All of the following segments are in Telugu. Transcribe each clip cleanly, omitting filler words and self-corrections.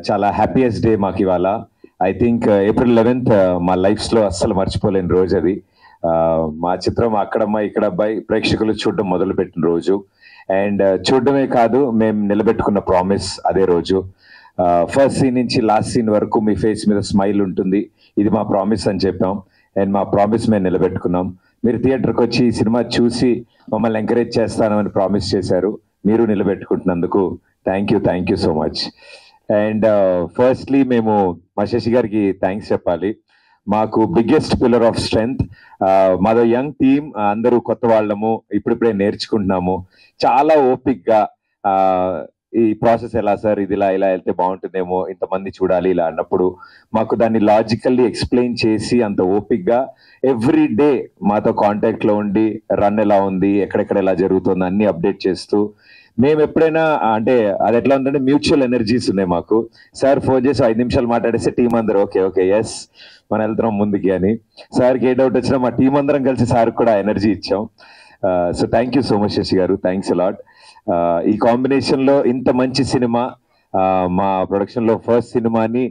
చాలా హ్యాపీయెస్ట్ డే మాకు ఇవాళ. ఐ థింక్ April 11th మా లైఫ్స్లో అస్సలు మర్చిపోలేని రోజు అది. మా చిత్రం అక్కడమ్మ ఇక్కడ అబ్బాయి ప్రేక్షకులు చూడడం మొదలుపెట్టిన రోజు. అండ్ చూడడమే కాదు, మేము నిలబెట్టుకున్న ప్రామిస్ అదే రోజు. ఫస్ట్ సీన్ నుంచి లాస్ట్ సీన్ వరకు మీ ఫేస్ మీద స్మైల్ ఉంటుంది, ఇది మా ప్రామిస్ అని చెప్పాం. అండ్ మా ప్రామిస్ మేము నిలబెట్టుకున్నాం. మీరు థియేటర్కి వచ్చి ఈ సినిమా చూసి మమ్మల్ని ఎంకరేజ్ చేస్తానని ప్రామిస్ చేశారు. మీరు నిలబెట్టుకుంటున్నందుకు thank you so much. And firstly మేము మా శశి గారికి థ్యాంక్స్ చెప్పాలి. మాకు బిగ్గెస్ట్ పిల్లర్ ఆఫ్ స్ట్రెంగ్త్. మాదో యంగ్ టీమ్, అందరూ కొత్త వాళ్ళము, ఇప్పుడిప్పుడే నేర్చుకుంటున్నాము. చాలా ఓపిక్గా ఈ ప్రాసెస్ ఎలా సార్, ఇది ఇలా వెళ్తే బాగుంటుందేమో, ఇంతమంది చూడాలి ఇలా అన్నప్పుడు మాకు దాన్ని లాజికల్లీ ఎక్స్ప్లెయిన్ చేసి అంత ఓపిక్గా ఎవ్రీ డే మాతో కాంటాక్ట్లో ఉండి రన్ ఎలా ఉంది, ఎక్కడెక్కడ ఎలా జరుగుతుంది అన్ని అప్డేట్ చేస్తూ, మేము ఎప్పుడైనా అంటే అది ఎట్లా ఉందంటే మ్యూచువల్ ఎనర్జీస్ ఉన్నాయి మాకు. సార్ ఫోన్ చేసి 5 నిమిషాలు మాట్లాడేస్తే టీం అందరూ ఓకే ఎస్ మనం వెళ్తున్నాం ముందుకి అని. సార్కి ఏ డౌట్ వచ్చినా మా టీం అందరం కలిసి సార్కి కూడా ఎనర్జీ ఇచ్చాం. So thank you so much Shashi గారు, థ్యాంక్స్ అలాట్. ఈ కాంబినేషన్లో ఇంత మంచి సినిమా, మా ప్రొడక్షన్లో ఫస్ట్ సినిమాని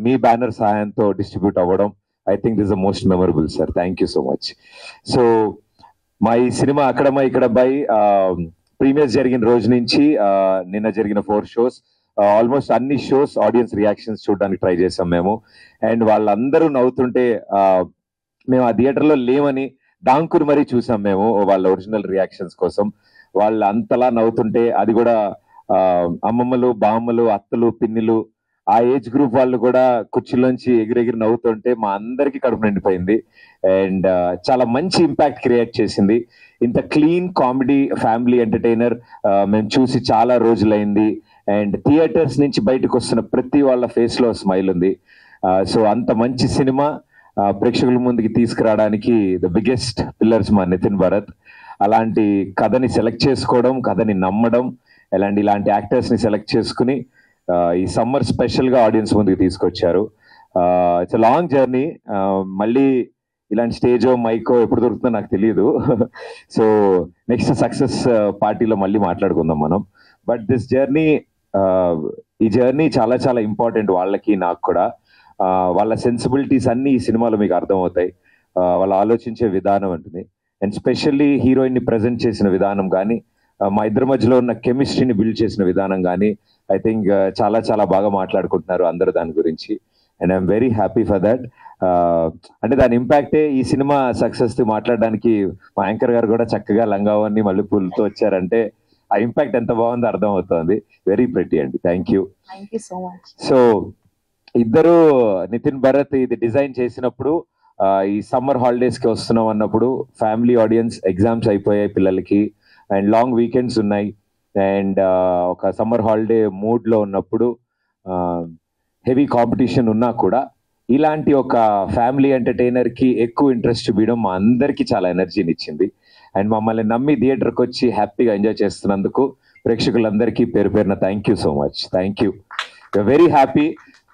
మీ బ్యానర్ సహాయంతో డిస్ట్రిబ్యూట్ అవ్వడం, I think this the most memorable sir. Thank you so much. So మా ఈ సినిమా అక్కడమ్మ ఇక్కడ అబ్బాయి ప్రీమియర్స్ జరిగిన రోజు నుంచి నిన్న జరిగిన 4 shows, ఆల్మోస్ట్ అన్ని షోస్ ఆడియన్స్ రియాక్షన్స్ చూడడానికి ట్రై చేసాం మేము. అండ్ వాళ్ళందరూ నవ్వుతుంటే మేము ఆ థియేటర్లో లేమని దాంకుని మరీ చూసాం మేము వాళ్ళ ఒరిజినల్ రియాక్షన్స్ కోసం. వాళ్ళు అంతలా నవ్వుతుంటే, అది కూడా అమ్మమ్మలు, బామ్మలు, అత్తలు, పిన్నిలు, ఆ ఏజ్ గ్రూప్ వాళ్ళు కూడా కుర్చీలోంచి ఎగిరెగిరి నవ్వుతుంటే మా అందరికీ కడుపు నిండిపోయింది. అండ్ చాలా మంచి ఇంపాక్ట్ క్రియేట్ చేసింది. ఇంత క్లీన్ కామెడీ ఫ్యామిలీ ఎంటర్టైనర్ మేము చూసి చాలా రోజులైంది. అండ్ థియేటర్స్ నుంచి బయటకు వస్తున్న ప్రతి వాళ్ళ ఫేస్ లో స్మైల్ ఉంది. సో అంత మంచి సినిమా ప్రేక్షకుల ముందుకి తీసుకురావడానికి ద బిగ్గెస్ట్ పిల్లర్స్ మా నితిన్ భరత్. అలాంటి కథని సెలెక్ట్ చేసుకోవడం, కథని నమ్మడం, ఇలాంటి యాక్టర్స్ ని సెలెక్ట్ చేసుకుని ఈ సమ్మర్ స్పెషల్ గా ఆడియన్స్ ముందుకు తీసుకొచ్చారు. It's long journey. మళ్ళీ ఇలాంటి స్టేజో మైకో ఎప్పుడు దొరుకుతుందో నాకు తెలియదు. సో నెక్స్ట్ సక్సెస్ పార్టీలో మళ్ళీ మాట్లాడుకుందాం మనం. బట్ దిస్ జర్నీ, ఈ జర్నీ చాలా చాలా ఇంపార్టెంట్ వాళ్ళకి, నాకు కూడా. వాళ్ళ సెన్సిబిలిటీస్ అన్ని ఈ సినిమాలో మీకు అర్థమవుతాయి. వాళ్ళు ఆలోచించే విధానం ఉంటుంది. అండ్ స్పెషల్లీ హీరోయిన్ ని ప్రజెంట్ చేసిన విధానం కానీ, మా ఇద్దరి మధ్యలో ఉన్న కెమిస్ట్రీని బిల్డ్ చేసిన విధానం కానీ, ఐ థింక్ చాలా చాలా బాగా మాట్లాడుకుంటున్నారు అందరూ దాని గురించి. And I'm very happy for that. అంటే దాని ఇంపాక్టే ఈ సినిమా సక్సెస్ మాట్లాడడానికి మా యాంకర్ గారు కూడా చక్కగా లంగావన్నీ మల్లెపూలతో వచ్చారంటే ఆ ఇంపాక్ట్ ఎంత బాగుందో అర్థం అవుతుంది. వెరీ ప్రెటీ అండి. Thank you so much. So ఇద్దరు నితిన్ భరత్ ఇది డిజైన్ చేసినప్పుడు ఈ సమ్మర్ హాలిడేస్ కి వస్తున్నాం అన్నప్పుడు ఫ్యామిలీ ఆడియన్స్, ఎగ్జామ్స్ అయిపోయాయి పిల్లలకి అండ్ లాంగ్ వీకెండ్స్ ఉన్నాయి. అండ్ ఒక సమ్మర్ హాలిడే మూడ్ లో ఉన్నప్పుడు హెవీ కాంపిటీషన్ ఉన్నా కూడా ఇలాంటి ఒక ఫ్యామిలీ ఎంటర్టైనర్ కి ఎక్కువ ఇంట్రెస్ట్ చూపించడం మా అందరికీ చాలా ఎనర్జీని ఇచ్చింది. అండ్ మమ్మల్ని నమ్మి థియేటర్కి వచ్చి హ్యాపీగా ఎంజాయ్ చేస్తున్నందుకు ప్రేక్షకులందరికీ పేరు పేరున thank you so much. Thank you. Very happy.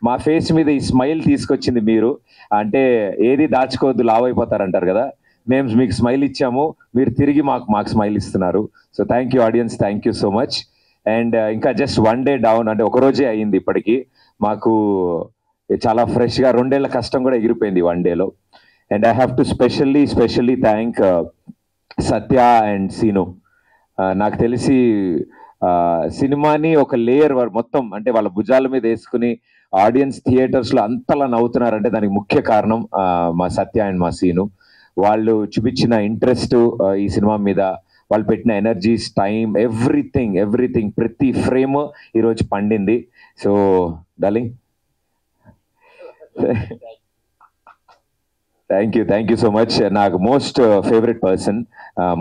మా ఫేస్ మీద ఈ స్మైల్ తీసుకొచ్చింది మీరు. అంటే ఏది దాచుకోవద్దు, లావ్ అయిపోతారంటారు కదా, మేము మీకు స్మైల్ ఇచ్చాము, మీరు తిరిగి మాకు స్మైల్ ఇస్తున్నారు. So thank you audience, thank you so much. And ఇంకా జస్ట్ 1 day డౌన్, అంటే ఒక రోజే అయింది ఇప్పటికి. మాకు చాలా ఫ్రెష్గా 2 ఏళ్ల కష్టం కూడా ఎగిరిపోయింది 1 day లో. And I have to specially thank Satya and Seenu. నాకు తెలిసి సినిమాని ఒక లేయర్ మొత్తం అంటే వాళ్ళ భుజాల మీద వేసుకుని ఆడియన్స్ థియేటర్స్ లో అంతలా నవ్వుతున్నారంటే దానికి ముఖ్య కారణం మా సత్య అండ్ మా సీను. వాళ్ళు చూపించిన ఇంట్రెస్ట్ ఈ సినిమా మీద, వాళ్ళు పెట్టిన ఎనర్జీస్, టైం, ఎవ్రీథింగ్ ప్రతి ఫ్రేమ్ ఈరోజు పండింది. So darling, thank you so much. నాకు మోస్ట్ ఫేవరెట్ పర్సన్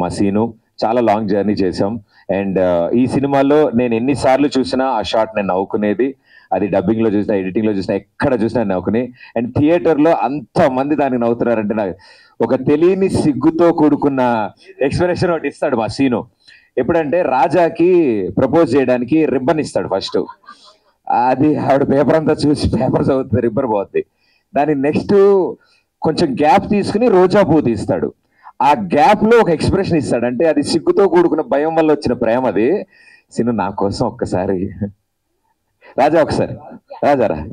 మా సీను. చాలా లాంగ్ జర్నీ చేసాం. అండ్ ఈ సినిమాలో నేను ఎన్నిసార్లు చూసినా ఆ షాట్ నేను నవ్వుకునేది. అది డబ్బింగ్ లో చూసినా, ఎడిటింగ్ లో చూసినా, ఎక్కడ చూసినా నవ్వుకుని. అండ్ థియేటర్ లో అంత మంది దానికి నవ్వుతున్నారంటే నాకు ఒక తెలియని సిగ్గుతో కూడుకున్న ఎక్స్ప్రెషన్ ఒకటి ఇస్తాడు మా సీను. ఎప్పుడంటే రాజాకి ప్రపోజ్ చేయడానికి రిబ్బన్ ఇస్తాడు ఫస్ట్. అది ఆవిడ పేపర్ అంతా చూసి పేపర్ చదువుతుంది, రిబ్బన్ పోతుంది. దాని నెక్స్ట్ కొంచెం గ్యాప్ తీసుకుని రోజా పువ్వు తీస్తాడు. ఆ గ్యాప్ లో ఒక ఎక్స్ప్రెషన్ ఇస్తాడు. అంటే అది సిగ్గుతో కూడుకున్న భయం వల్ల వచ్చిన ప్రేమ. అది సీను నా కోసం ఒక్కసారి రాజా ఒకసారి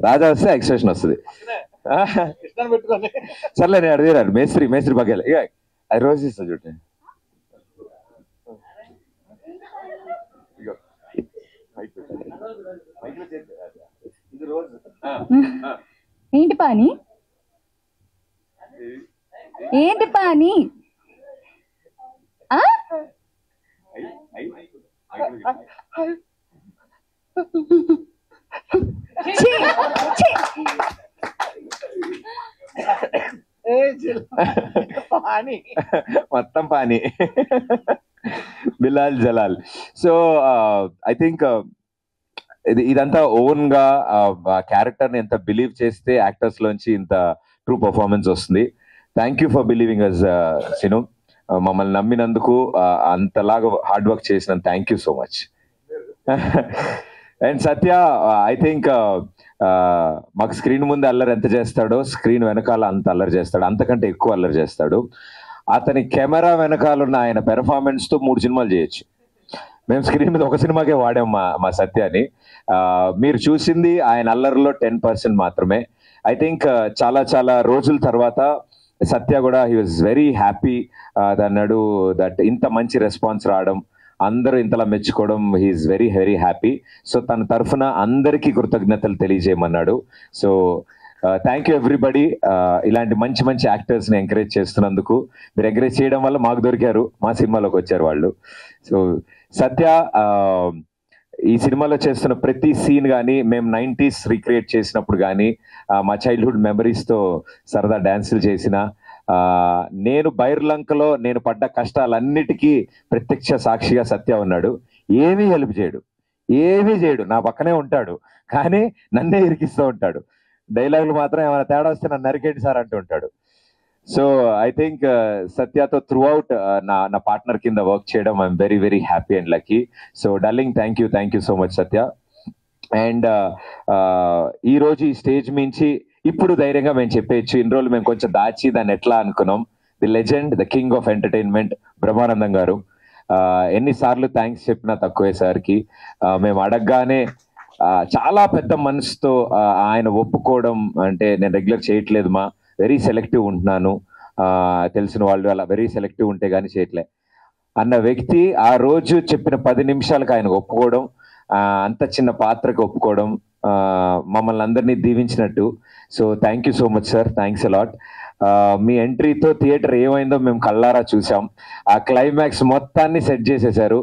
రాజా వస్తే ఎక్స్ప్రెషన్ వస్తుంది. సర్లే నేను అడిగాను మేస్త్రి బగ్గాలి ఇక అది రోజు ఇస్తా చూడండి. ఏంటి పాని మొత్తం పానీ Bilal Jalal. So I think ఇదంతా ఓన్ గా క్యారెక్టర్ ని ఎంత బిలీవ్ చేస్తే యాక్టర్స్ లోంచి ఇంత ట్రూ పర్ఫార్మెన్స్ వస్తుంది. Thank you for believing us Seenu. మమ్మల్ని నమ్మినందుకు, అంతలాగా హార్డ్ వర్క్ చేసిన thank you so much. And Satya I think మాకు స్క్రీన్ ముందు అల్లరి ఎంత చేస్తాడో స్క్రీన్ వెనకాల అంత అల్లరి చేస్తాడు, అంతకంటే ఎక్కువ అల్లరి చేస్తాడు. అతని కెమెరా వెనకాల ఉన్న ఆయన పెర్ఫార్మెన్స్ తో 3 సినిమాలు చేయొచ్చు. మేము స్క్రీన్ మీద ఒక సినిమాకే వాడాం మా సత్యాని. మీరు చూసింది ఆయన అల్లరిలో 10% మాత్రమే. ఐ థింక్ చాలా రోజుల తర్వాత సత్య కూడా హీ వాజ్ వెరీ హ్యాపీ అన్నాడు దట్ ఇంత మంచి రెస్పాన్స్ రావడం, అందరూ ఇంతలా మెచ్చుకోవడం, he is very very happy. So తన తరఫున అందరికీ కృతజ్ఞతలు తెలియజేయమన్నాడు. So thank you everybody. ఇలాంటి మంచి యాక్టర్స్ ని ఎంకరేజ్ చేస్తున్నందుకు. మీరు ఎంకరేజ్ చేయడం వల్ల మాకు దొరికారు, మా సినిమాలోకి వచ్చారు వాళ్ళు. సో సత్య ఈ సినిమాలో చేస్తున్న ప్రతి సీన్ కానీ, మేము 90s రీక్రియేట్ చేసినప్పుడు కానీ, మా చైల్డ్హుడ్ మెమరీస్తో సరదా డాన్సులు చేసిన, నేను బైర్లంకలో నేను పడ్డ కష్టాలన్నిటికీ ప్రత్యక్ష సాక్షిగా సత్య ఉన్నాడు. ఏమీ హెల్ప్ చేయడు, నా పక్కనే ఉంటాడు, కానీ నన్నే ఇరికిస్తూ ఉంటాడు. డైలాగులు మాత్రం ఏమైనా తేడా వస్తే నన్ను నరికేండి సార్ అంటూ ఉంటాడు. సో ఐ థింక్ సత్యతో త్రూ అవుట్ నా పార్ట్నర్ కింద వర్క్ చేయడం I'm very very happy and lucky. So darling thank you so much Satya. And ఈ రోజు ఈ స్టేజ్ మించి ఇప్పుడు ధైర్యంగా మేము చెప్పేయచ్చు, ఇన్ని రోజులు మేము కొంచెం దాచి దాన్ని ఎట్లా అనుకున్నాం. The legend, the king of entertainment Brahmanandam గారు. ఎన్నిసార్లు థ్యాంక్స్ చెప్పినా తక్కువే సార్కి. మేము అడగగానే చాలా పెద్ద మనసుతో ఆయన ఒప్పుకోవడం, అంటే నేను రెగ్యులర్ చేయట్లేదు మా, వెరీ సెలెక్టివ్ ఉంటున్నాను, తెలిసిన వాళ్ళు అలా వెరీ సెలెక్టివ్ ఉంటే కానీ చేయట్లే అన్న వ్యక్తి ఆ రోజు చెప్పిన 10 నిమిషాలకు ఆయన ఒప్పుకోవడం, అంత చిన్న పాత్రకు ఒప్పుకోవడం మమ్మల్ని అందరినీ దీవించినట్టు. So thank you so much sir, thanks a lot. మీ ఎంట్రీతో థియేటర్ ఏమైందో మేము కళ్ళారా చూసాం. ఆ క్లైమాక్స్ మొత్తాన్ని సెట్ చేసేసారు.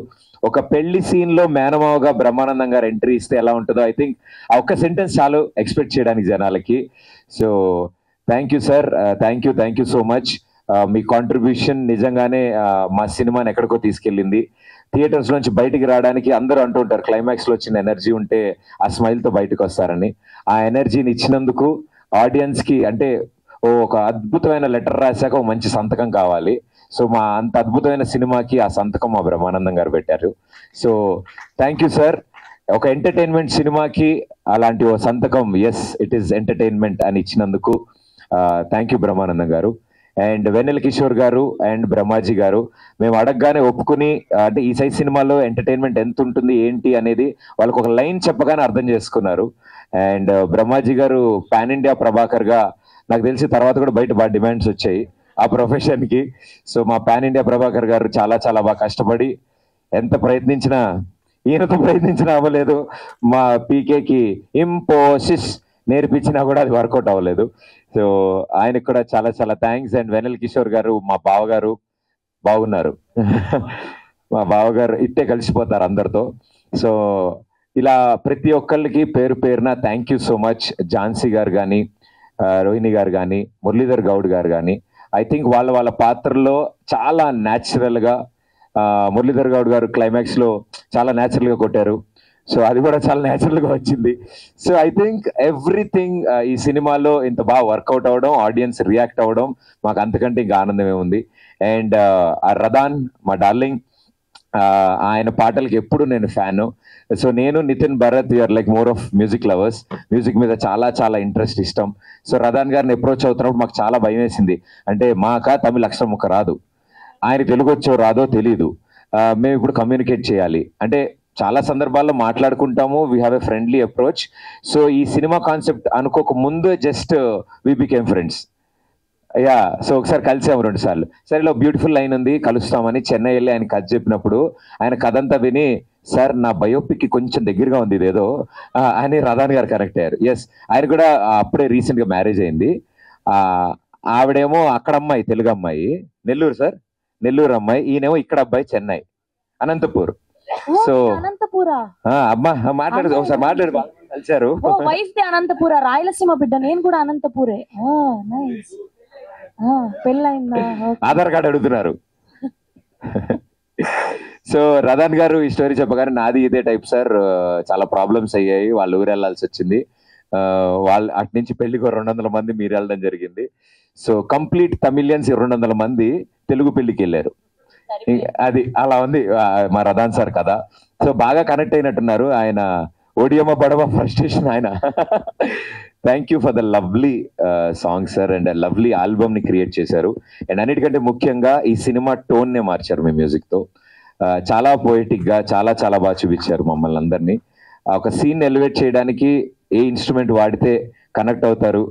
ఒక పెళ్లి సీన్ లో మేనమావగా బ్రహ్మానందం గారు ఎంట్రీ ఇస్తే ఎలా ఉంటుందో ఐ థింక్ ఆ ఒక్క సెంటెన్స్ చాలు ఎక్స్పెక్ట్ చేయడానికి జనాలకి. So thank you sir, thank you so much. Me contribution నిజంగానే మా సినిమాని ఎక్కడికో తీసుకెళ్ళింది. థియేటర్స్ నుంచి బయటికి రావడానికి అందరూ అంటూ ఉంటారు క్లైమాక్స్ లో వచ్చిన ఎనర్జీ ఉంటే ఆ స్మైల్ తో బయటకు వస్తారని. ఆ ఎనర్జీని ఇచ్చినందుకు ఆడియన్స్ కి, అంటే ఒక అద్భుతమైన లెటర్ రాశాక ఒక మంచి సంతకం కావాలి. సో మా అంత అద్భుతమైన సినిమాకి ఆ సంతకం మా బ్రహ్మానందం గారు పెట్టారు. So thank you sir. ఒక ఎంటర్టైన్మెంట్ సినిమాకి అలాంటి ఓ సంతకం, ఎస్ ఇట్ ఈస్ ఎంటర్టైన్మెంట్ అని ఇచ్చినందుకు థ్యాంక్ యూ బ్రహ్మానందం గారు. అండ్ వెన్నెల కిషోర్ గారు అండ్ బ్రహ్మాజీ గారు, మేము అడగగానే ఒప్పుకుని, అంటే ఈ సైజ్ సినిమాలో ఎంటర్టైన్మెంట్ ఎంత ఉంటుంది ఏంటి అనేది వాళ్ళకు ఒక లైన్ చెప్పగానే అర్థం చేసుకున్నారు. అండ్ బ్రహ్మాజీ గారు పాన్ ఇండియా ప్రభాకర్ గా నాకు తెలిసి తర్వాత కూడా బయట బాగా డిమాండ్స్ వచ్చాయి ఆ ప్రొఫెషన్ కి. సో మా పాన్ ఇండియా ప్రభాకర్ గారు చాలా బాగా కష్టపడి ఎంత ప్రయత్నించినా, ఈయనతో ప్రయత్నించినా అవ్వలేదు. మా పీకేకి ఇంపోసిస్ నేర్పించినా కూడా అది వర్కౌట్ అవ్వలేదు. సో ఆయనకు కూడా చాలా థ్యాంక్స్. అండ్ వెనల్ కిషోర్ గారు, మా బావగారు బాగున్నారు. మా బావగారు ఇట్టే కలిసిపోతారు అందరితో. సో ఇలా ప్రతి ఒక్కళ్ళకి పేరు పేరున thank you so much. Jhansi గారు కానీ, రోహిణి గారు కానీ, మురళీధర్ గౌడ్ గారు కానీ, ఐ థింక్ వాళ్ళ పాత్రలో చాలా న్యాచురల్ గా, మురళీధర్ గౌడ్ గారు క్లైమాక్స్ లో చాలా న్యాచురల్ గా కొట్టారు. సో అది కూడా చాలా న్యాచురల్ గా వచ్చింది. సో ఐ థింక్ ఎవ్రీథింగ్ ఈ సినిమాలో ఇంత బాగా వర్కౌట్ అవ్వడం, ఆడియన్స్ రియాక్ట్ అవ్వడం మాకు అంతకంటే ఇంకా ఆనందమే ఉంది. అండ్ ఆ రదాన్ మా డార్లింగ్, ఆయన పాటలకి ఎప్పుడు నేను ఫ్యాను. సో నేను Nitin Bharat you are like more of music lovers, music మీద చాలా ఇంట్రెస్ట్, ఇష్టం. సో రదాన్ గారిని అప్రోచ్ అవుతున్నప్పుడు మాకు చాలా భయం వేసింది. అంటే మాక తమిళ అక్షరం ముక్క రాదు, ఆయన తెలుగు వచ్చో రాదో తెలీదు, మేము ఇప్పుడు కమ్యూనికేట్ చేయాలి. అంటే చాలా సందర్భాల్లో మాట్లాడుకుంటాము, we have a friendly approach. So ఈ సినిమా కాన్సెప్ట్ అనుకోక ముందు just we became friends. Yeah, so ఒకసారి కలిసాము 2 సార్లు. సరే, ఇలా బ్యూటిఫుల్ లైన్ ఉంది, కలుస్తామని చెన్నై వెళ్ళి ఆయన కథ చెప్పినప్పుడు ఆయన కథ అంతా విని, సార్ నా బయోపిక్ కి కొంచెం దగ్గరగా ఉంది ఇదేదో అని రదాన్ గారు కనెక్ట్ అయ్యారు. ఎస్, ఆయన కూడా అప్పుడే రీసెంట్ గా మ్యారేజ్ అయింది. ఆవిడేమో అక్కడ అమ్మాయి, తెలుగు అమ్మాయి, నెల్లూరు సార్, నెల్లూరు అమ్మాయి. ఈయనేమో ఇక్కడ అబ్బాయి, చెన్నై, అనంతపూర్. సో అనంతపురా అమ్మా మాట్లాడు, ఒకసారి మాట్లాడు. కలిసారు. వైఫ్ అనంతపుర, రాయలసీమ బిడ్డ. నేను కూడా అనంతపురే. నైస్. పెళ్ళైందా? ఆధార్ కార్డు అడుగుతున్నారు. సో రదాన్ గారు ఈ స్టోరీ చెప్పగానే, నాది ఇదే టైప్ సార్, చాలా ప్రాబ్లమ్స్ అయ్యాయి, వాళ్ళు ఊరు వెళ్ళాల్సి వచ్చింది, వాళ్ళు అటు నుంచి పెళ్లికి 200 మంది మీరు వెళ్ళడం జరిగింది. సో కంప్లీట్ తమిళియన్స్ 200 మంది తెలుగు పెళ్లికి వెళ్ళారు. అది అలా ఉంది మా రదాన్ సార్ కథ. సో బాగా కనెక్ట్ అయినట్టున్నారు ఆయన. ఓడియమ్మ పడవ ఫ్రస్ట్రేషన్ ఆయన. Thank you for the lovely song sir, and lovely album ని క్రియేట్ చేశారు. అండ్ అన్నిటికంటే ముఖ్యంగా ఈ సినిమా టోన్ నే మార్చారు మీ మ్యూజిక్ తో. చాలా పోయిటిక్ గా చాలా చాలా బాగా చూపించారు మమ్మల్ని అందరినీ. ఒక సీన్ ఎలివేట్ చేయడానికి ఏ ఇన్స్ట్రుమెంట్ వాడితే కనెక్ట్ అవుతారు,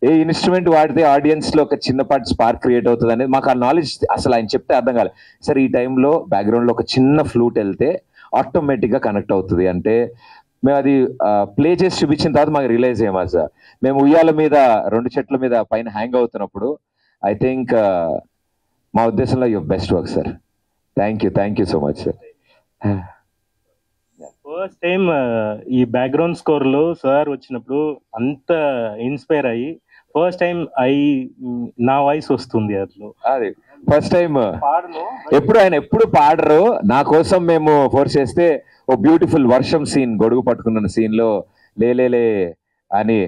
ఏ ఇన్స్ట్రుమెంట్ వాడితే ఆడియన్స్ లో ఒక చిన్నపాటి స్పార్క్ క్రియేట్ అవుతుంది అనేది మాకు ఆ నాలెడ్జ్ అసలు ఆయన చెప్తే అర్థం కాలేదు. సార్ ఈ టైంలో బ్యాక్గ్రౌండ్ లో ఒక చిన్న ఫ్లూట్ వెళ్తే ఆటోమేటిక్ గా కనెక్ట్ అవుతుంది అంటే, మేము అది ప్లే చేసి చూపించిన తర్వాత మాకు రియలైజ్ అయ్యామా సార్. మేము ఉయ్యాల మీద 2 చెట్ల మీద పైన హ్యాంగ్ అవుతున్నప్పుడు ఐ థింక్ మా ఉద్దేశంలో your best work sir. Thank you so much sir. First time ఈ బ్యాక్గ్రౌండ్ స్కోర్ లో సార్ వచ్చినప్పుడు అంత ఇన్స్పైర్ అయ్యి ఫస్ట్ టైం నా వాయిస్ వస్తుంది అట్లా. అది ఫస్ట్ టైం. ఎప్పుడు ఆయన ఎప్పుడు పాడరు, నా కోసం మేము ఫోర్స్ చేస్తే ఓ బ్యూటిఫుల్ వర్షం సీన్, గొడుగు పట్టుకున్న సీన్ లో లేలే అని,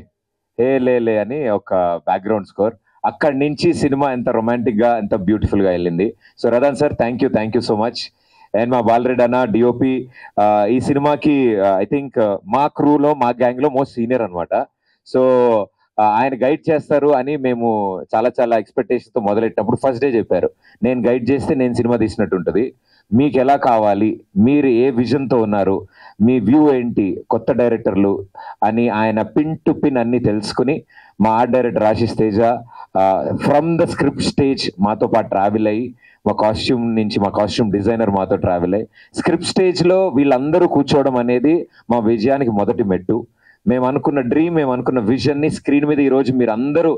హే లేలే అని ఒక బ్యాక్గ్రౌండ్ స్కోర్. అక్కడి నుంచి సినిమా ఎంత రొమాంటిక్ గా ఎంత బ్యూటిఫుల్ గా వెళ్ళింది. So Radhan sir thank you so much. And మా బాలరెడ్డి అన్న డిఓపి ఈ సినిమాకి ఐ థింక్ మా క్రూలో మా గ్యాంగ్ లో మోస్ట్ సీనియర్ అనమాట. సో ఆయన గైడ్ చేస్తారు అని మేము చాలా చాలా ఎక్స్పెక్టేషన్ తో మొదలెట్టినప్పుడు ఫస్ట్ డే చెప్పారు, నేను గైడ్ చేస్తే నేను సినిమా తీసినట్టు ఉంటుంది, మీకు ఎలా కావాలి, మీరు ఏ విజన్ తో ఉన్నారు, మీ వ్యూ ఏంటి, కొత్త డైరెక్టర్లు అని ఆయన పిన్ టు పిన్ అన్ని తెలుసుకుని మా art director Ashish Teja from the script stage మాతో పాటు ట్రావెల్ అయ్యి, మా కాస్ట్యూమ్ నుంచి మా కాస్ట్యూమ్ డిజైనర్ మాతో ట్రావెల్ అయ్యి స్క్రిప్ట్ స్టేజ్ లో వీళ్ళందరూ కూర్చోవడం అనేది మా విజయానికి మొదటి మెట్టు. మేము అనుకున్న డ్రీమ్, మేము అనుకున్న విజన్ ని స్క్రీన్ మీద ఈ రోజు మీరు అందరూ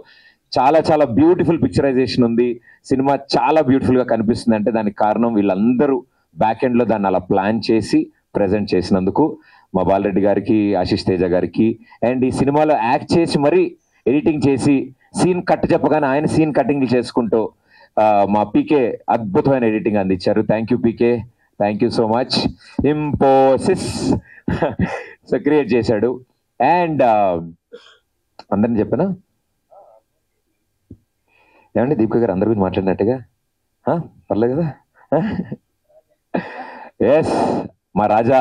చాలా చాలా బ్యూటిఫుల్ పిక్చరైజేషన్ ఉంది, సినిమా చాలా బ్యూటిఫుల్ గా కనిపిస్తుంది అంటే దానికి కారణం వీళ్ళందరూ బ్యాక్ ఎండ్ లో దాన్ని అలా ప్లాన్ చేసి ప్రెజెంట్ చేసినందుకు మా బాలరెడ్డి గారికి, ఆశిష్ తేజ గారికి. అండ్ ఈ సినిమాలో యాక్ట్ చేసి మరీ ఎడిటింగ్ చేసి సీన్ కట్ చెప్పగానే ఆయన సీన్ కటింగ్ చేసుకుంటూ మా పీకే అద్భుతమైన ఎడిటింగ్ అందించారు. Thank you PK, thank you so much. ఇంపోసిస్ so create చేశాడు. అండ్ అందరిని చెప్పనా ఏమండి, దీపిక గారు అందరి గురించి మాట్లాడినట్టుగా పర్లేదు కదా. ఎస్, మా రాజా,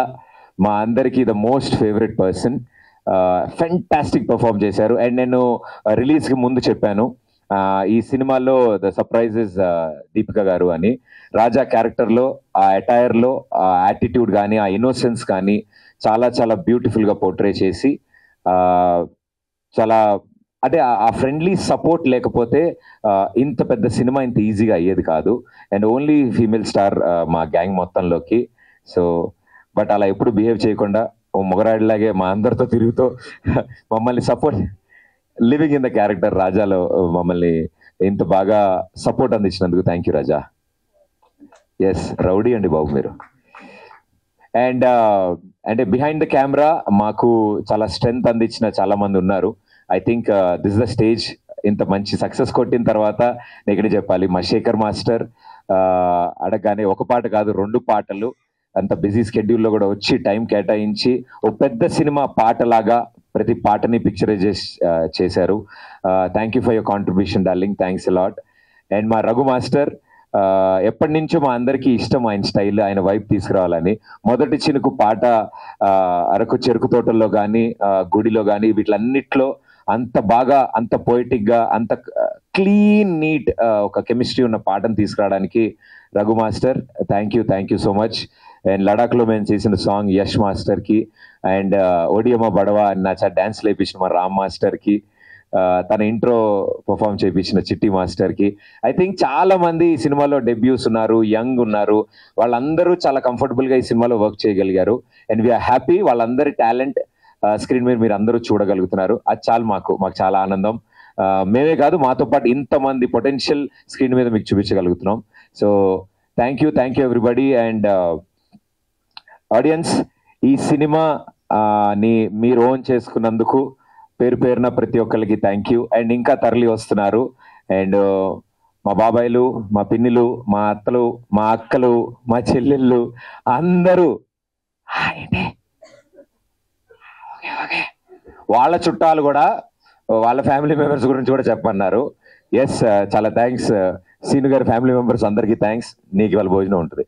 మా అందరికి the most favourite person, fantastic perform చేశారు. అండ్ నేను రిలీజ్ కి ముందు చెప్పాను ఈ సినిమాలో ద సర్ప్రైజెస్ దీపిక గారు అని. రాజా క్యారెక్టర్ లో ఆ అటైర్ లో ఆ యాటిట్యూడ్ కానీ ఆ ఇన్నోసెన్స్ కానీ చాలా చాలా బ్యూటిఫుల్ గా పోర్ట్రే చేసి చాలా అంటే ఆ ఫ్రెండ్లీ సపోర్ట్ లేకపోతే ఇంత పెద్ద సినిమా ఇంత ఈజీగా అయ్యేది కాదు. అండ్ ఓన్లీ ఫీమేల్ స్టార్ మా గ్యాంగ్ మొత్తంలోకి. సో బట్ అలా ఎప్పుడు బిహేవ్ చేయకుండా ఓ మొగరాడిలాగే మా అందరితో తిరుగుతూ మమ్మల్ని support, living in the character రాజాలో మమ్మల్ని ఇంత బాగా సపోర్ట్ అందించినందుకు thank you Raja. Yes, rowdy అండి బాబు మీరు. అండ్ అంటే బిహైండ్ ద కెమెరా మాకు చాలా స్ట్రెంగ్త్ అందించిన చాలా మంది ఉన్నారు. I think this the stage. ఇంత మంచి సక్సెస్ కొట్టిన తర్వాత నేను ఇక్కడ చెప్పాలి, మా శేఖర్ మాస్టర్ అడగగానే ఒక పాట కాదు 2 పాటలు అంత బిజీ స్కెడ్యూల్లో కూడా వచ్చి టైం కేటాయించి ఒక పెద్ద సినిమా పాటలాగా ప్రతి పాటని పిక్చరైజ్ చేశారు. Thank you for your contribution darling, thanks a lot. And మా రఘు మాస్టర్ ఎప్పటి నుంచో మా అందరికీ ఇష్టం ఆయన స్టైల్, ఆయన వైపు తీసుకురావాలని. మొదటి చినుకు పాట అరకు చెరుకు తోటల్లో కానీ గుడిలో కానీ వీటిలన్నిట్లో అంత బాగా, అంత పోయిటిక్ గా, అంత క్లీన్ నీట్ ఒక కెమిస్ట్రీ ఉన్న పాటను తీసుకురావడానికి Raghu master thank you so much. And లడాఖ్లో మేము చేసిన సాంగ్ యష్ మాస్టర్కి, అండ్ ఒడియమ్మ బడవా అని నా డాన్స్ లేపించిన మా రామ్ మాస్టర్కి, తన ఇంట్రో పర్ఫామ్ చేయించిన చిట్టి మాస్టర్కి. ఐ థింక్ చాలా మంది ఈ సినిమాలో డెబ్యూస్ ఉన్నారు, యంగ్ ఉన్నారు, వాళ్ళందరూ చాలా కంఫర్టబుల్గా ఈ సినిమాలో వర్క్ చేయగలిగారు. అండ్ వీఆర్ హ్యాపీ వాళ్ళందరి టాలెంట్ స్క్రీన్ మీద మీరు అందరూ చూడగలుగుతున్నారు. అది చాలు మాకు చాలా ఆనందం. మేమే కాదు, మాతో పాటు ఇంతమంది పొటెన్షియల్ స్క్రీన్ మీద మీకు చూపించగలుగుతున్నాం. So thank you everybody. And audience, ఈ సినిమా ని మీరు ఓన్ చేసుకున్నందుకు పేరు పేరున ప్రతి ఒక్కరికి థ్యాంక్ యూ. అండ్ ఇంకా తరలి వస్తున్నారు. అండ్ మా బాబాయిలు, మా పిన్నిలు, మా అత్తలు, మా అక్కలు, మా చెల్లెళ్ళు అందరూ వాళ్ళ చుట్టాలు కూడా, వాళ్ళ ఫ్యామిలీ మెంబర్స్ గురించి కూడా చెప్పన్నారు. ఎస్, చాలా థ్యాంక్స్ సీను గారి ఫ్యామిలీ మెంబర్స్ అందరికీ థ్యాంక్స్. నీకు వాళ్ళ భోజనం ఉంటుంది.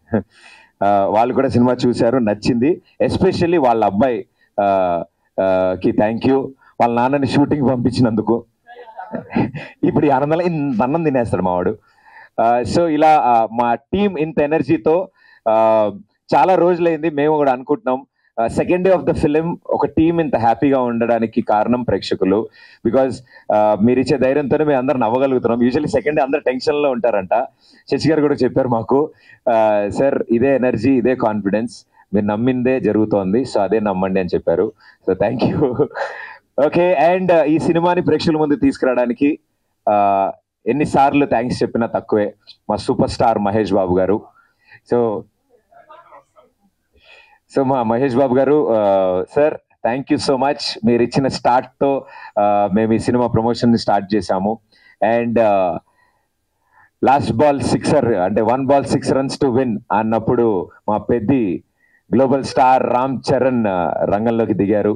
వాళ్ళు కూడా సినిమా చూశారు, నచ్చింది. ఎస్పెషల్లీ వాళ్ళ అబ్బాయి కి థ్యాంక్ యూ, వాళ్ళ నాన్నని షూటింగ్ పంపించినందుకు. ఇప్పుడు ఈ ఆనందంలో ఇంత అన్నం తినేస్తాడు మావాడు. సో ఇలా మా టీం ఇంత ఎనర్జీతో చాలా రోజులైంది. మేము కూడా అనుకుంటున్నాం second day of the film ఒక టీం ఇంత హ్యాపీగా ఉండడానికి కారణం ప్రేక్షకులు. బికాజ్ మీరు ఇచ్చే ధైర్యంతోనే మేము అందరం నవ్వగలుగుతున్నాం. యూజువల్లీ సెకండ్ డే అందరు టెన్షన్ లో ఉంటారంట. శశి గారు కూడా చెప్పారు మాకు, సార్ ఇదే ఎనర్జీ, ఇదే కాన్ఫిడెన్స్, మీరు నమ్మిందే జరుగుతోంది, సో అదే నమ్మండి అని చెప్పారు. So thank you. Okay, and ఈ సినిమాని ప్రేక్షకుల ముందు తీసుకురావడానికి ఎన్నిసార్లు థ్యాంక్స్ చెప్పినా తక్కువే. మా సూపర్ స్టార్ మహేష్ బాబు గారు. సో మా మహేష్ బాబు గారు, sir thank you so much. మీరు ఇచ్చిన స్టార్ట్తో మేము ఈ సినిమా ప్రమోషన్ స్టార్ట్ చేశాము. అండ్ లాస్ట్ బాల్ సిక్సర్, అంటే 1 ball 6 runs టు విన్ అన్నప్పుడు మా పెద్ది గ్లోబల్ స్టార్ రామ్ చరణ్ రంగంలోకి దిగారు.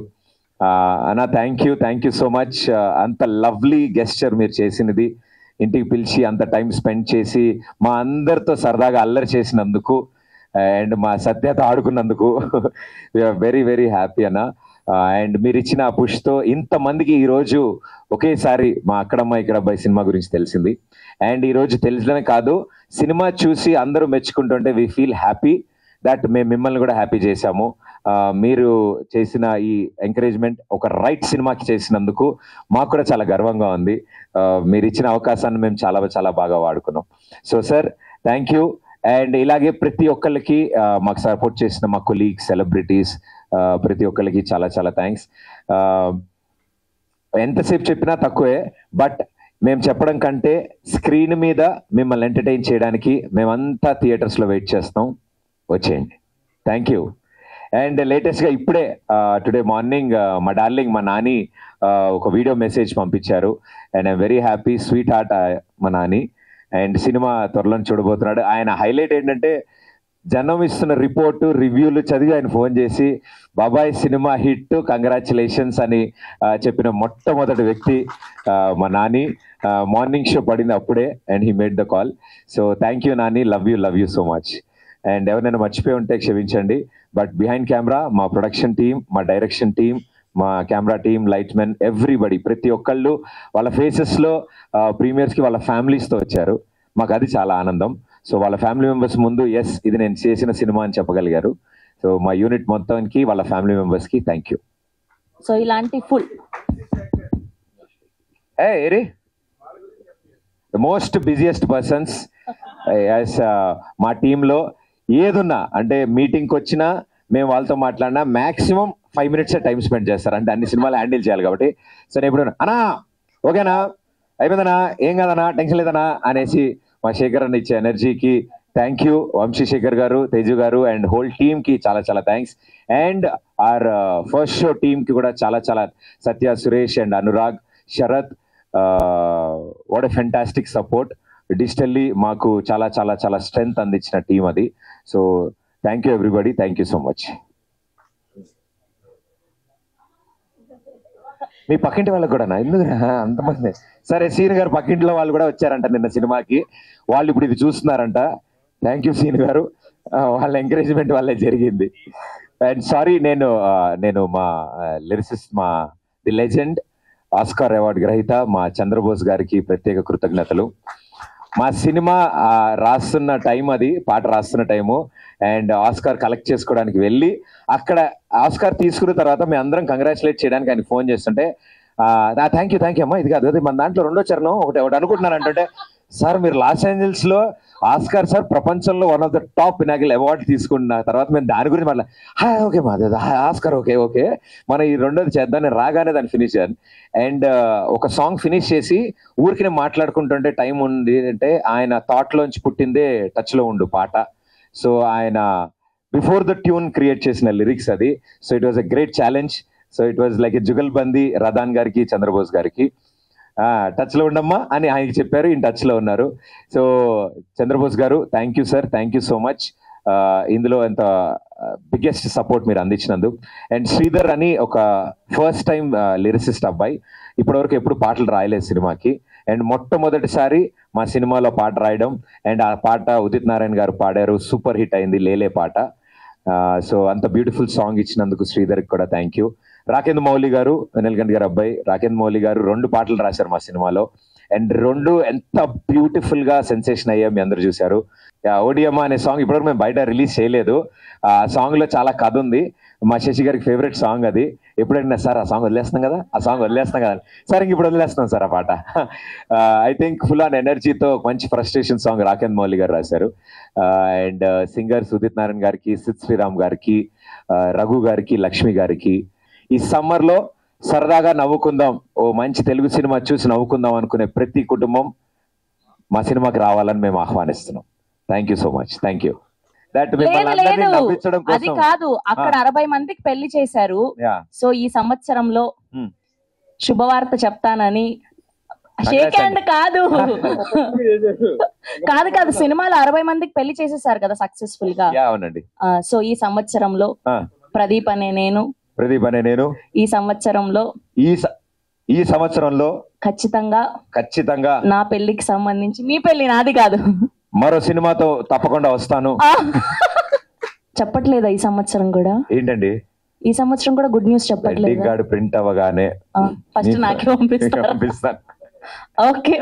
అన్న థ్యాంక్ యూ సో మచ్. అంత లవ్లీ గెస్చర్ మీరు చేసినది, ఇంటికి పిలిచి అంత టైం స్పెండ్ చేసి మా అందరితో సరదాగా అల్లరి చేసినందుకు, అండ్ మా సత్యతో ఆడుకున్నందుకు వెరీ వెరీ హ్యాపీ అన్న. అండ్ మీరు ఇచ్చిన ఆ పుష్తో ఇంతమందికి ఈరోజు ఒకేసారి మా అక్కడమ్మ ఇక్కడ అబ్బాయి సినిమా గురించి తెలిసింది. అండ్ ఈరోజు తెలిసడమే కాదు, సినిమా చూసి అందరూ మెచ్చుకుంటుంటే వీ ఫీల్ హ్యాపీ దట్ మేము మిమ్మల్ని కూడా హ్యాపీ చేశాము. మీరు చేసిన ఈ ఎంకరేజ్మెంట్ ఒక రైట్ సినిమాకి చేసినందుకు మాకు కూడా చాలా గర్వంగా ఉంది. మీరు ఇచ్చిన అవకాశాన్ని మేము చాలా బాగా వాడుకున్నాం. So sir thank you. And ఇలాగే ప్రతి ఒక్కరికి మాకు సపోర్ట్ చేసిన మా కొలీగ్స్, సెలబ్రిటీస్, ప్రతి ఒక్కరికి చాలా థ్యాంక్స్. ఎంతసేపు చెప్పినా తక్కువే, బట్ మేము చెప్పడం కంటే స్క్రీన్ మీద మిమ్మల్ని ఎంటర్టైన్ చేయడానికి మేమంతా థియేటర్స్లో వెయిట్ చేస్తాం. వచ్చేయండి. Thank you. అండ్ లేటెస్ట్గా ఇప్పుడే టుడే మార్నింగ్ మా డార్లింగ్ మా నాని ఒక వీడియో మెసేజ్ పంపించారు. And I'm very happy, sweet heart మా నాని. అండ్ సినిమా త్వరలో చూడబోతున్నాడు. ఆయన హైలైట్ ఏంటంటే, జనం ఇస్తున్న రిపోర్టు, రివ్యూలు చదివి ఆయన ఫోన్ చేసి బాబాయ్ సినిమా హిట్, కంగ్రాచులేషన్స్ అని చెప్పిన మొట్టమొదటి వ్యక్తి మా నాని. మార్నింగ్ షో పడింది అప్పుడే, and he made the call. So thank you Nani, love you so much. And ఎవరైనా మర్చిపోయి ఉంటే క్షమించండి. బట్ బిహైండ్ కెమెరా మా ప్రొడక్షన్ టీం, మా డైరెక్షన్ టీం, మా camera team, light men, everybody, ప్రతి ఒక్కళ్ళు వాళ్ళ ఫేసెస్లో ప్రీమియర్స్కి వాళ్ళ ఫ్యామిలీస్తో వచ్చారు. మాకు అది చాలా ఆనందం. సో వాళ్ళ ఫ్యామిలీ మెంబర్స్ ముందు ఎస్ ఇది నేను చేసిన సినిమా అని చెప్పగలిగారు. సో మా యూనిట్ మొత్తానికి, వాళ్ళ ఫ్యామిలీ మెంబర్స్కి థ్యాంక్ యూ. సో ఇలాంటి full eri the most busiest persons మా టీంలో. ఏదున్నా అంటే మీటింగ్కి వచ్చినా, మేము వాళ్ళతో మాట్లాడినా మ్యాక్సిమం 5 minutes టైం స్పెండ్ చేస్తారు. అంటే అన్ని సినిమాలు హ్యాండిల్ చేయాలి కాబట్టి. సరే ఎప్పుడు అన్నా ఓకేనా, అయిపోయిందనా, ఏం కాదనా, టెన్షన్ లేదనా అనేసి మా శేఖర్ అన్న ఇచ్చే ఎనర్జీకి థ్యాంక్ యూ. వంశీశేఖర్ గారు, తేజు గారు అండ్ హోల్ టీమ్కి చాలా thanks. And our first show టీమ్కి కూడా చాలా Satya, Suresh and Anurag, Sharath, what a fantastic support. Digitally మాకు చాలా స్ట్రెంగ్త్ అందించిన టీం అది. So thank you everybody, thank you so much. మీ పక్కింటి వాళ్ళకి కూడా ఎందుకు అంతమంది? సరే, సీన్ గారు పక్కింట్లో వాళ్ళు కూడా వచ్చారంట నిన్న సినిమాకి. వాళ్ళు ఇప్పుడు ఇది చూస్తున్నారంట. థ్యాంక్ యూ సీన్ గారు, వాళ్ళ ఎంకరేజ్మెంట్ వల్లే జరిగింది. అండ్ సారీ, నేను మా లిరిసిస్ట్, మా ది లెజెండ్, ఆస్కార్ అవార్డు గ్రహీత మా చంద్రబోస్ గారికి ప్రత్యేక కృతజ్ఞతలు. మా సినిమా రాస్తున్న టైం, అది పాట రాస్తున్న టైము, అండ్ ఆస్కార్ కలెక్ట్ చేసుకోవడానికి వెళ్ళి అక్కడ ఆస్కార్ తీసుకున్న తర్వాత మేము అందరం కంగ్రాచులేట్ చేయడానికి ఆయన ఫోన్ చేస్తుంటే థ్యాంక్ యూ అమ్మా, ఇది కాదు అది మన దాంట్లో రెండో చరణం ఒకటి అనుకుంటున్నాను అంటే, సార్ మీరు లాస్ ఏంజల్స్ లో ఆస్కార్ సార్ ప్రపంచంలో one of the top Pinnacle award తీసుకున్న తర్వాత మేము దాని గురించి ఓకే మాది ఆస్కార్, ఓకే మనం ఈ రెండోది చేద్దాం. నేను రాగానే దాన్ని ఫినిష్ చేయాలి. అండ్ ఒక సాంగ్ ఫినిష్ చేసి ఊరికి నేను మాట్లాడుకుంటుంటే టైం ఉంది అంటే ఆయన థాట్ లోంచి పుట్టిందే టచ్ లో ఉండు పాట. సో ఆయన బిఫోర్ ద ట్యూన్ క్రియేట్ చేసిన లిరిక్స్ అది. So it was a great challenge. So it was like a jugalbandi Radhan గారికి, చంద్రబోస్ గారికి. టచ్ లో ఉండమ్మా అని ఆయనకి చెప్పారు, ఈయన టచ్ లో ఉన్నారు. సో చంద్రబోస్ గారు thank you sir, thank you so much. ఇందులో ఎంత బిగ్గెస్ట్ సపోర్ట్ మీరు అందించినందుకు. అండ్ శ్రీధర్ అని ఒక ఫస్ట్ టైం లిరిసిస్ట్ అబ్బాయి, ఇప్పటివరకు ఎప్పుడు పాటలు రాయలేదు సినిమాకి. అండ్ మొట్టమొదటిసారి మా సినిమాలో పాట రాయడం, అండ్ ఆ పాట ఉదిత్ నారాయణ గారు పాడారు, సూపర్ హిట్ అయింది లేలే పాట. సో అంత బ్యూటిఫుల్ సాంగ్ ఇచ్చినందుకు శ్రీధర్కి కూడా థ్యాంక్ యూ. రాకేంద్ర మౌలి గారు, వెనల్గంటి గారు అబ్బాయి రాకేంద్ర మౌలి గారు 2 పాటలు రాశారు మా సినిమాలో, అండ్ 2 ఎంత బ్యూటిఫుల్ గా సెన్సేషన్ అయ్యా మీ అందరు చూశారు. ఓడియమ్మ అనే సాంగ్ ఇప్పటివరకు మేము బయట రిలీజ్ చేయలేదు. ఆ సాంగ్ లో చాలా కథ ఉంది. మా శశి గారికి ఫేవరెట్ సాంగ్ అది. ఎప్పుడైనా సార్ ఆ సాంగ్ వదిలేస్తున్నాం కదా, ఆ సాంగ్ వదిలేస్తున్నాం కదా సార్, ఇంక ఇప్పుడు వదిలేస్తున్నాం సార్ ఆ పాట. ఐ థింక్ ఫుల్ ఆన్ ఎనర్జీతో మంచి ఫ్రస్ట్రేషన్ సాంగ్ రాకేంద్ర మౌలి గారు రాశారు. అండ్ సింగర్స్ ఉదిత్ నారాయణ గారికి, సిద్ శ్రీరామ్ గారికి, రఘు గారికి, లక్ష్మి గారికి. ఈ సమ్మర్ లో సరదాగా నవ్వుకుందాం, ఓ మంచి తెలుగు సినిమా చూసి నవ్వుకుందాం అనుకునే ప్రతి కుటుంబం మా సినిమాకి రావాలని మేము ఆహ్వానిస్తున్నాం. Thank you so much. Thank you. That అది కాదు, అక్కడ 60 మందికి పెళ్లి చేశారు. సో ఈ సంవత్సరంలో శుభవార్త చెప్తానని షేక్ హ్యాండ్ కాదు కాదు సినిమాలో 60 మందికి పెళ్లి చేసేసారు కదా సక్సెస్ఫుల్ గా. అవునండి. సో ఈ సంవత్సరంలో ప్రదీప్ అనే నేను ఈ సంవత్సరంలో ఖచ్చితంగా నా పెళ్లికి సంబంధించి, మీ పెళ్లి నాది కాదు, మరో సినిమాతో తప్పకుండా వస్తాను. చెప్పట్లేదా ఈ సంవత్సరం కూడా? ఏంటండి ఈ సంవత్సరం కూడా గుడ్ న్యూస్ చెప్పట్లేదు? ప్రింట్ అవ్వగానే ఫస్ట్ నాకే పంపిస్తాను. ఓకే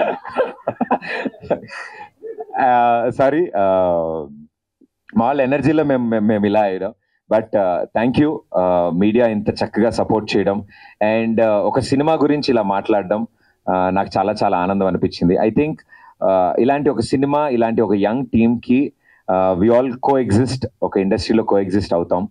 సారీ, మాల్ ఎనర్జీలో మేము ఇలా అయ్యాం. బట్ థ్యాంక్ యూ మీడియా ఇంత చక్కగా సపోర్ట్ చేయడం, అండ్ ఒక సినిమా గురించి ఇలా మాట్లాడడం నాకు చాలా చాలా ఆనందం అనిపించింది. ఐ థింక్ ఇలాంటి ఒక సినిమా, ఇలాంటి ఒక యంగ్ టీమ్ కి వి ఆల్ కో ఎగ్జిస్ట్, ఒక ఇండస్ట్రీలో కో ఎగ్జిస్ట్ అవుతాం.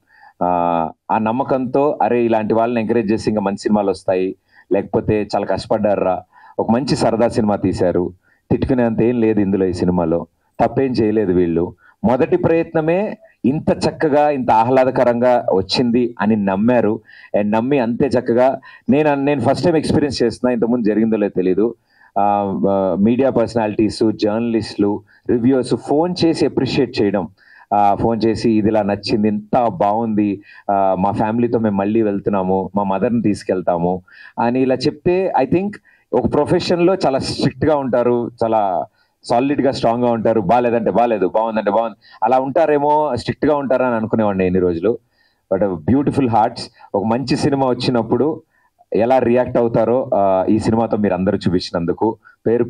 ఆ నమ్మకంతో అరే ఇలాంటి వాళ్ళని ఎంకరేజ్ చేసి ఇంకా మంచి సినిమాలు వస్తాయి, లేకపోతే చాలా కష్టపడ్డారా, ఒక మంచి సరదా సినిమా తీశారు, తిట్టుకునేంత ఏం లేదు ఇందులో, ఈ సినిమాలో తప్పేం చేయలేదు వీళ్ళు, మొదటి ప్రయత్నమే ఇంత చక్కగా ఇంత ఆహ్లాదకరంగా వచ్చింది అని నమ్మారు. అండ్ నమ్మి అంతే చక్కగా నేను ఫస్ట్ టైం ఎక్స్పీరియన్స్ చేస్తున్నా, ఇంతకుముందు జరిగిందో లేదో తెలీదు. మీడియా పర్సనాలిటీస్, జర్నలిస్టులు, రివ్యూస్ ఫోన్ చేసి అప్రిషియేట్ చేయడం, ఫోన్ చేసి ఇది ఇలా నచ్చింది, ఇంత బాగుంది, మా ఫ్యామిలీతో మేము మళ్ళీ వెళ్తున్నాము, మా మదర్ని తీసుకెళ్తాము అని ఇలా చెప్తే, ఐ థింక్ ఒక ప్రొఫెషన్లో చాలా స్ట్రిక్ట్గా ఉంటారు, చాలా సాలిడ్ గా స్ట్రాంగ్ గా ఉంటారు, బాగాలేదంటే బాగాలేదు, బాగుందంటే బాగుంది, అలా ఉంటారేమో, స్ట్రిక్ట్ గా ఉంటారని అనుకునేవాడిని ఎన్ని రోజులు. బట్ బ్యూటిఫుల్ హార్ట్స్, ఒక మంచి సినిమా వచ్చినప్పుడు ఎలా రియాక్ట్ అవుతారో ఈ సినిమాతో మీరు అందరూ చూపించినందుకు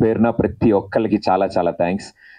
పేరున ప్రతి ఒక్కరికి చాలా చాలా థ్యాంక్స్.